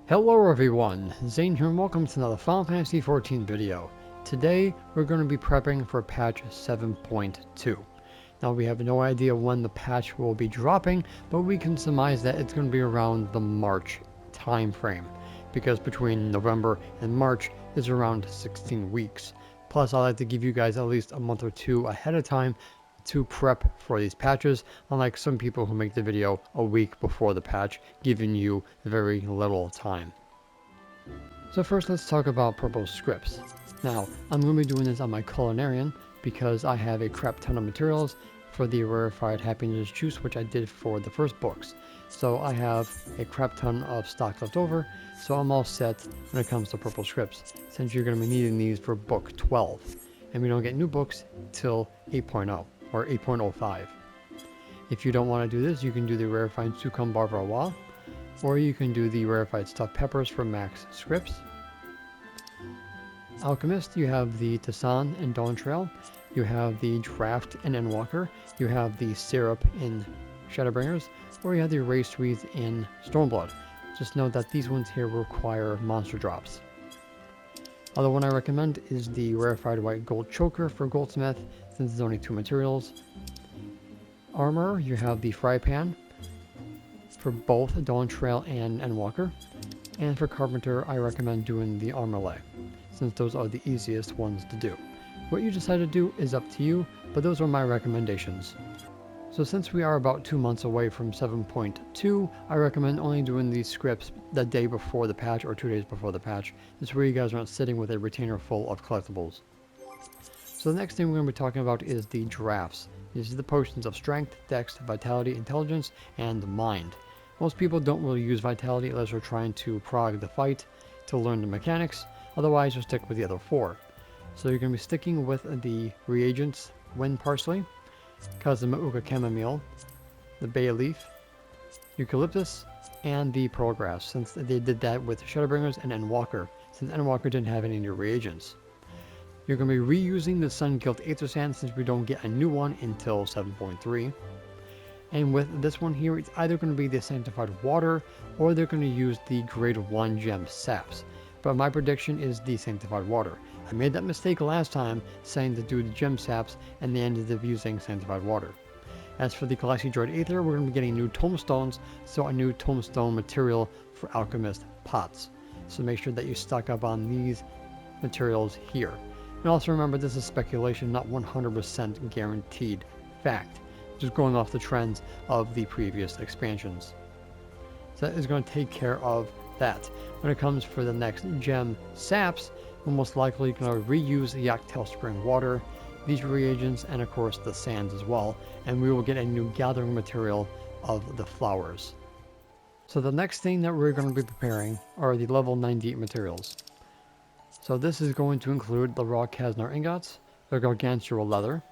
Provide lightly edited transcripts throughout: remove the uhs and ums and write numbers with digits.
Hello everyone, Zane here and welcome to another Final Fantasy XIV video. Today we're going to be prepping for patch 7.2. Now we have no idea when the patch will be dropping, but we can surmise that it's going to be around the March time frame, because between November and March is around 16 weeks. Plus I like to give you guys at least a month or two ahead of time to prep for these patches, unlike some people who make the video a week before the patch, giving you very little time. So first let's talk about purple scrips. Now, I'm going to be doing this on my culinarian because I have a crap ton of materials for the rarefied happiness juice, which I did for the first books. So I have a crap ton of stock left over, so I'm all set when it comes to purple scrips, since you're going to be needing these for book 12. And we don't get new books till 8.0. or 8.05. If you don't want to do this, you can do the rarefied cucumber varroa, or you can do the rarefied stuffed peppers for max scrips. Alchemist, you have the Tassan and Dawn Trail, you have the draft in Endwalker, you have the syrup in Shadowbringers, or you have the race wreath in Stormblood. Just note that these ones here require monster drops. Other one I recommend is the rarefied white gold choker for goldsmith, since there's only 2 materials. Armor, you have the fry pan for both Dawn Trail and Endwalker. And for carpenter, I recommend doing the armor lay, since those are the easiest ones to do. What you decide to do is up to you, but those are my recommendations. So since we are about 2 months away from 7.2, I recommend only doing these scripts the day before the patch or 2 days before the patch. This is where you guys aren't sitting with a retainer full of collectibles. So the next thing we're going to be talking about is the draughts. These are the potions of strength, dex, vitality, intelligence, and mind. Most people don't really use vitality unless they're trying to prog the fight to learn the mechanics, otherwise you'll stick with the other 4. So you're going to be sticking with the reagents, wind parsley, Kazamauka chamomile, the bay leaf, eucalyptus, and the pearl grass, since they did that with Shadowbringers and Endwalker, since Endwalker didn't have any new reagents. You're going to be reusing the Sun Guilt aethersands since we don't get a new one until 7.3. And with this one here, it's either going to be the sanctified water, or they're going to use the grade 1 gem saps. But my prediction is the sanctified water. I made that mistake last time saying to do the gem saps, and they ended up using sanctified water. As for the Galaxy Droid Aether, we're going to be getting new tomestones, so a new tomestone material for Alchemist pots. So make sure that you stock up on these materials here. And also remember, this is speculation, not 100% guaranteed fact, just going off the trends of the previous expansions. So that is going to take care of that. When it comes for the next gem saps, we're most likely going to reuse the Yoctel Spring water, these reagents, and of course the sands as well, and we will get a new gathering material of the flowers. So the next thing that we're going to be preparing are the level 98 materials. So this is going to include the raw Kaznar ingots, the Gargantua leather,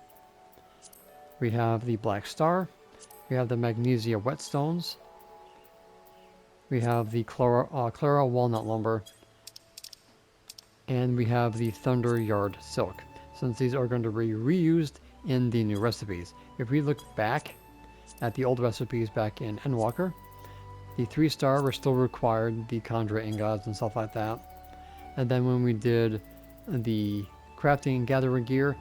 we have the black star, we have the magnesia whetstones, we have the Clara walnut lumber, and we have the Thunder Yard silk, since these are going to be reused in the new recipes. If we look back at the old recipes back in Endwalker, the 3-star were still required, the Khandra ingots and stuff like that. And then when we did the crafting and gathering gear,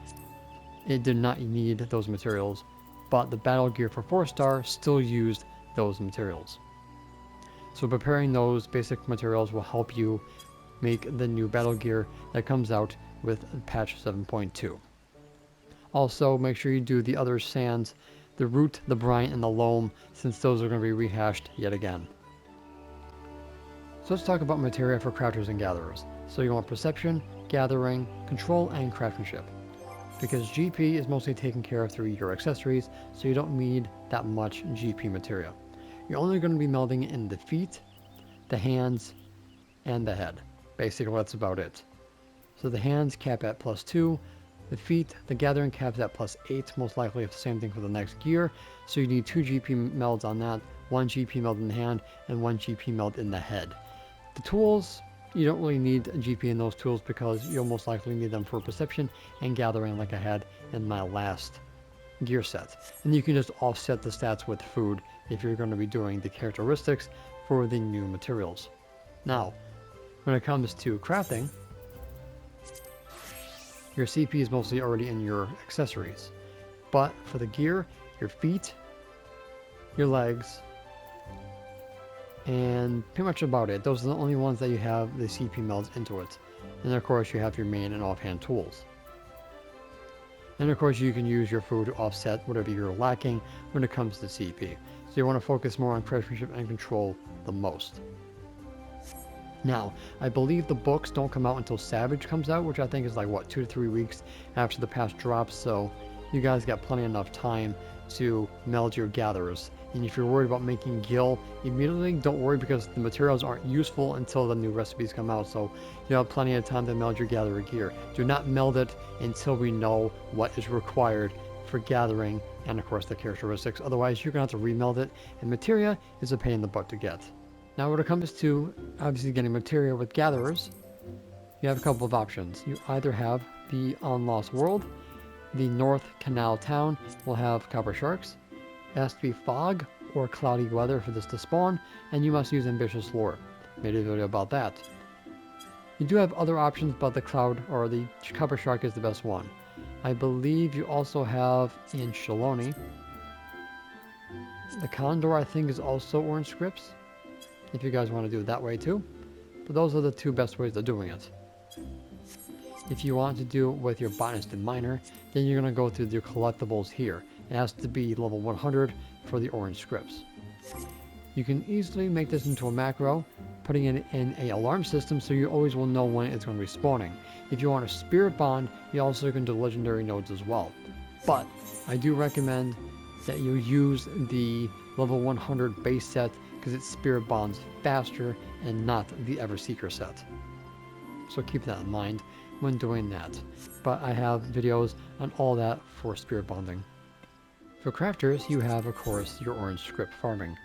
it did not need those materials, but the battle gear for 4-star still used those materials. So preparing those basic materials will help you make the new battle gear that comes out with patch 7.2. Also, make sure you do the other sands, the root, the brine, and the loam, since those are going to be rehashed yet again. So let's talk about materia for crafters and gatherers. So you want perception, gathering, control, and craftsmanship. Because GP is mostly taken care of through your accessories, so you don't need that much GP materia. You're only going to be melding in the feet, the hands, and the head. Basically, that's about it. So the hands cap at +2, the feet, the gathering caps at +8, most likely it's the same thing for the next gear. So you need 2 GP melds on that, 1 GP meld in the hand, and 1 GP meld in the head. The tools, you don't really need GP in those tools because you'll most likely need them for perception and gathering like I had in my last gear set. And you can just offset the stats with food if you're going to be doing the characteristics for the new materials. Now, when it comes to crafting, your CP is mostly already in your accessories. But for the gear, your feet, your legs, and pretty much about it. Those are the only ones that you have the CP melds into it. And of course you have your main and offhand tools. And of course you can use your food to offset whatever you're lacking when it comes to CP. So you want to focus more on craftsmanship and control the most. Now, I believe the books don't come out until Savage comes out, which I think is like, what, 2 to 3 weeks after the patch drops, so you guys got plenty enough time to meld your gatherers. And if you're worried about making gil immediately, don't worry, because the materials aren't useful until the new recipes come out, so you have plenty of time to meld your gatherer gear. Do not meld it until we know what is required for gathering and of course the characteristics, otherwise you're going to have to remeld it, and Materia is a pain in the butt to get. Now when it comes to obviously getting Materia with gatherers, you have a couple of options. You either have the Unlost World, the North Canal Town will have copper sharks. It has to be fog or cloudy weather for this to spawn, and you must use ambitious lore. Made a video about that. You do have other options, but the cloud or the copper shark is the best one. I believe you also have in Shaloni. The condor I think is also orange scrips, if you guys want to do it that way too. But those are the two best ways of doing it. If you want to do it with your botanist and miner, then you're going to go through your collectibles here. It has to be level 100 for the orange scripts. You can easily make this into a macro, putting it in an alarm system so you always will know when it's going to be spawning. If you want a spirit bond, you also can do legendary nodes as well. But I do recommend that you use the level 100 base set because it spirit bonds faster and not the everseeker set. So keep that in mind when doing that. But I have videos on all that for spirit bonding. For crafters, you have of course your orange scrip farming.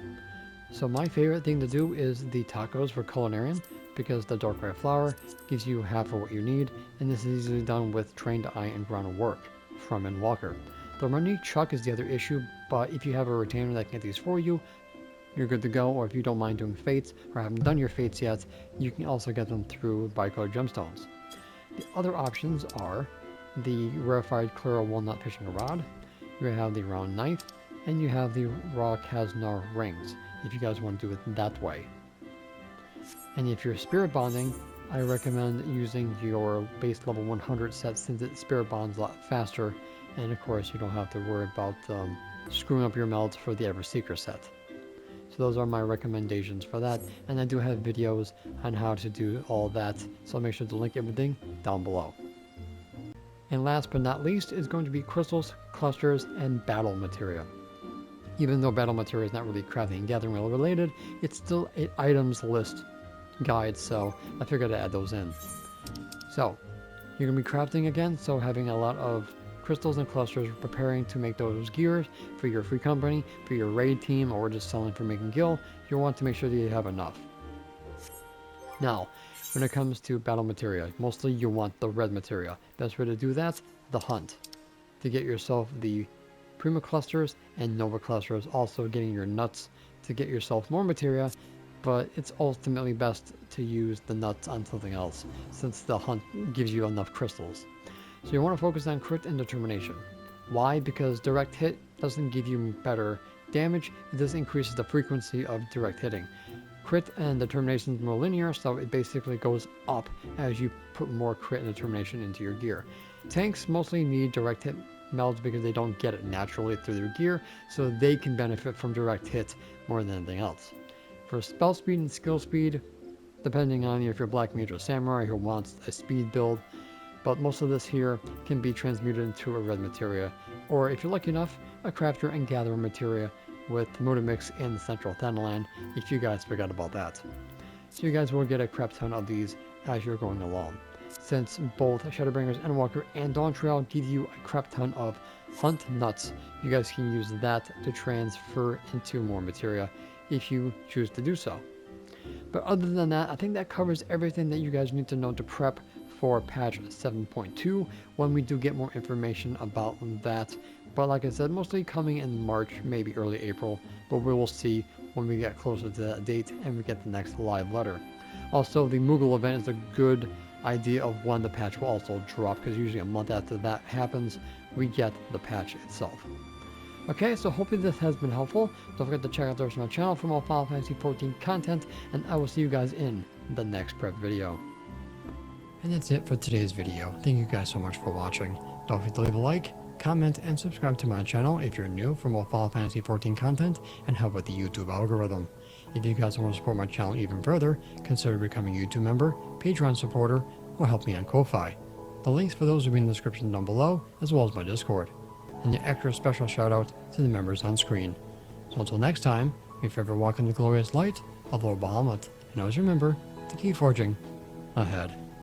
So my favorite thing to do is the tacos for culinarian, because the dark red flour gives you half of what you need, and this is easily done with trained eye and ground work from Walker. The money chuck is the other issue, but if you have a retainer that can get these for you, you're good to go. Or if you don't mind doing fates or haven't done your fates yet, you can also get them through bycode gemstones. The other options are the rarefied clear walnut fishing rod, you have the round knife, and you have the raw Kaznar rings, if you guys want to do it that way. And if you're spirit bonding, I recommend using your base level 100 set, since it spirit bonds a lot faster, and of course you don't have to worry about screwing up your melds for the everseeker set. So those are my recommendations for that, and I do have videos on how to do all that, so I'll make sure to link everything down below. And last but not least is going to be crystals, clusters, and battle materia. Even though battle materia is not really crafting and gathering related, it's still an items list guide, so I figured I'd add those in. So, you're going to be crafting again, so having a lot of crystals and clusters, preparing to make those gears for your free company, for your raid team, or just selling for making gil, you want to make sure that you have enough. Now, when it comes to battle materia, mostly you want the red materia. Best way to do that, the hunt. To get yourself the Prima clusters and Nova clusters, also getting your nuts to get yourself more materia, but it's ultimately best to use the nuts on something else, since the hunt gives you enough crystals. So you want to focus on crit and determination. Why? Because direct hit doesn't give you better damage, it just increases the frequency of direct hitting. Crit and determination is more linear, so it basically goes up as you put more crit and determination into your gear. Tanks mostly need direct hit melds because they don't get it naturally through their gear, so they can benefit from direct hit more than anything else. For spell speed and skill speed, depending on if you're black mage or samurai who wants a speed build, but most of this here can be transmuted into a red materia, or if you're lucky enough, a crafter and gatherer materia with Mutamix in the central Thanalan, if you guys forgot about that. So you guys will get a crap ton of these as you're going along. Since both Shadowbringers, Endwalker, and Dawntrail give you a crap ton of hunt nuts, you guys can use that to transfer into more materia if you choose to do so. But other than that, I think that covers everything that you guys need to know to prep for patch 7.2 when we do get more information about that. But like I said, mostly coming in March, maybe early April, but we will see when we get closer to that date and we get the next live letter. Also, the Moogle event is a good idea of when the patch will also drop, because usually a month after that happens, we get the patch itself. Okay, so hopefully this has been helpful. Don't forget to check out the rest of my channel for more Final Fantasy XIV content, and I will see you guys in the next prep video. And that's it for today's video. Thank you guys so much for watching. Don't forget to leave a like, comment, and subscribe to my channel if you're new for more Final Fantasy XIV content and help with the YouTube algorithm. If you guys want to support my channel even further, consider becoming a YouTube member, Patreon supporter, or help me on Ko-Fi. The links for those will be in the description down below, as well as my Discord. And an extra special shout out to the members on screen. So until next time, may you ever walk in the glorious light of Lord Bahamut, and always remember to keep forging ahead.